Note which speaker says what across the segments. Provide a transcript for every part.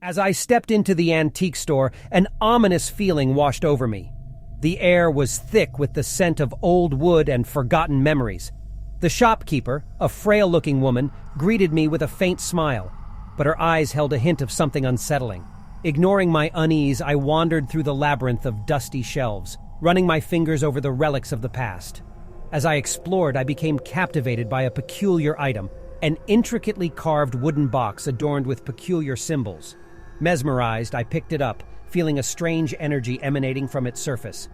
Speaker 1: As I stepped into the antique store, an ominous feeling washed over me. The air was thick with the scent of old wood and forgotten memories. The shopkeeper, a frail-looking woman, greeted me with a faint smile, but her eyes held a hint of something unsettling. Ignoring my unease, I wandered through the labyrinth of dusty shelves, running my fingers over the relics of the past. As I explored, I became captivated by a peculiar item, an intricately carved wooden box adorned with peculiar symbols. Mesmerized, I picked it up, feeling a strange energy emanating from its surface.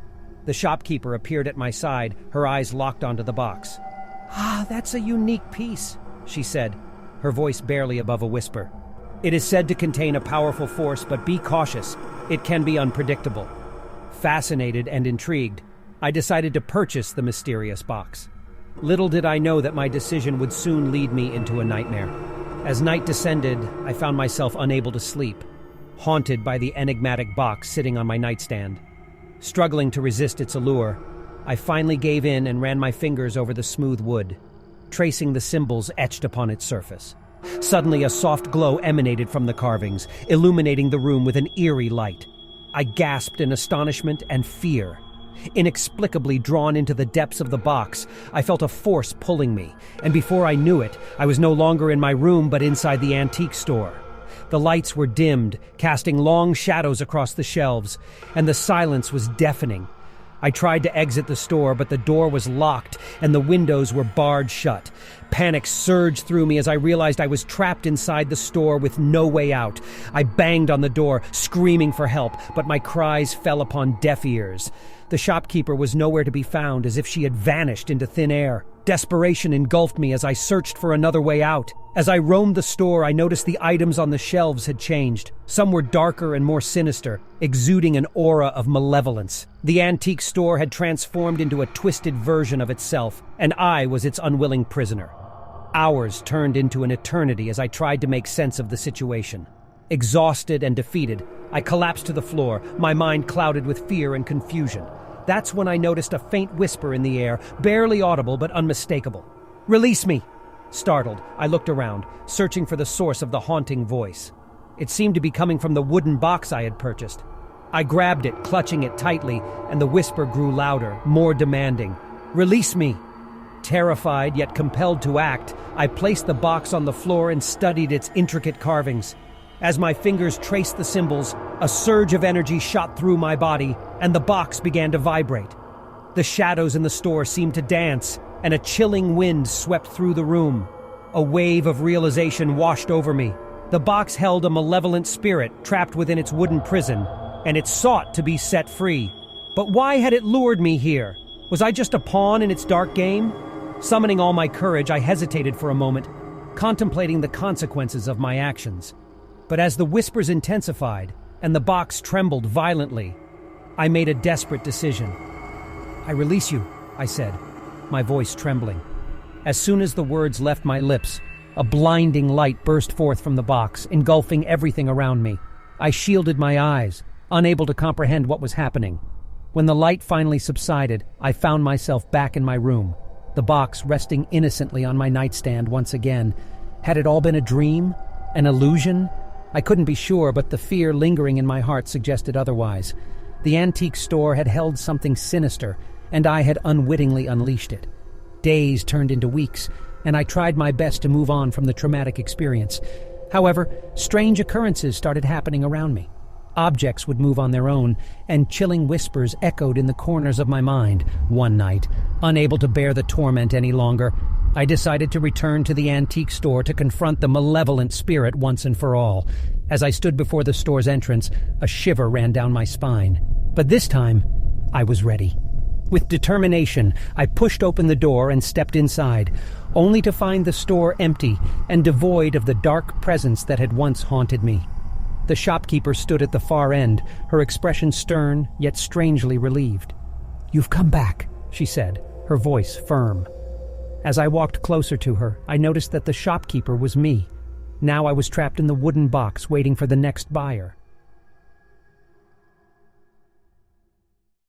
Speaker 1: The shopkeeper appeared at my side, her eyes locked onto the box. "Ah, that's a unique piece," she said, her voice barely above a whisper. "It is said to contain a powerful force, but be cautious. It can be unpredictable." Fascinated and intrigued, I decided to purchase the mysterious box. Little did I know that my decision would soon lead me into a nightmare. As night descended, I found myself unable to sleep, haunted by the enigmatic box sitting on my nightstand. Struggling to resist its allure, I finally gave in and ran my fingers over the smooth wood, tracing the symbols etched upon its surface. Suddenly, a soft glow emanated from the carvings, illuminating the room with an eerie light. I gasped in astonishment and fear. Inexplicably drawn into the depths of the box, I felt a force pulling me, and before I knew it, I was no longer in my room but inside the antique store. The lights were dimmed, casting long shadows across the shelves, and the silence was deafening. I tried to exit the store, but the door was locked and the windows were barred shut. Panic surged through me as I realized I was trapped inside the store with no way out. I banged on the door, screaming for help, but my cries fell upon deaf ears. The shopkeeper was nowhere to be found, as if she had vanished into thin air. Desperation engulfed me as I searched for another way out. As I roamed the store, I noticed the items on the shelves had changed. Some were darker and more sinister, exuding an aura of malevolence. The antique store had transformed into a twisted version of itself, and I was its unwilling prisoner. Hours turned into an eternity as I tried to make sense of the situation. Exhausted and defeated, I collapsed to the floor, my mind clouded with fear and confusion. That's when I noticed a faint whisper in the air, barely audible but unmistakable. "Release me!" Startled, I looked around, searching for the source of the haunting voice. It seemed to be coming from the wooden box I had purchased. I grabbed it, clutching it tightly, and the whisper grew louder, more demanding. "Release me!" Terrified yet compelled to act, I placed the box on the floor and studied its intricate carvings. As my fingers traced the symbols, a surge of energy shot through my body, and the box began to vibrate. The shadows in the store seemed to dance, and a chilling wind swept through the room. A wave of realization washed over me. The box held a malevolent spirit trapped within its wooden prison, and it sought to be set free. But why had it lured me here? Was I just a pawn in its dark game? Summoning all my courage, I hesitated for a moment, contemplating the consequences of my actions. But as the whispers intensified and the box trembled violently, I made a desperate decision. "I release you," I said, my voice trembling. As soon as the words left my lips, a blinding light burst forth from the box, engulfing everything around me. I shielded my eyes, unable to comprehend what was happening. When the light finally subsided, I found myself back in my room, the box resting innocently on my nightstand once again. Had it all been a dream? An illusion? I couldn't be sure, but the fear lingering in my heart suggested otherwise. The antique store had held something sinister, and I had unwittingly unleashed it. Days turned into weeks, and I tried my best to move on from the traumatic experience. However, strange occurrences started happening around me. Objects would move on their own, and chilling whispers echoed in the corners of my mind. One night, unable to bear the torment any longer, I decided to return to the antique store to confront the malevolent spirit once and for all. As I stood before the store's entrance, a shiver ran down my spine. But this time, I was ready. With determination, I pushed open the door and stepped inside, only to find the store empty and devoid of the dark presence that had once haunted me. The shopkeeper stood at the far end, her expression stern yet strangely relieved. "You've come back," she said, her voice firm. As I walked closer to her, I noticed that the shopkeeper was me. Now I was trapped in the wooden box waiting for the next buyer.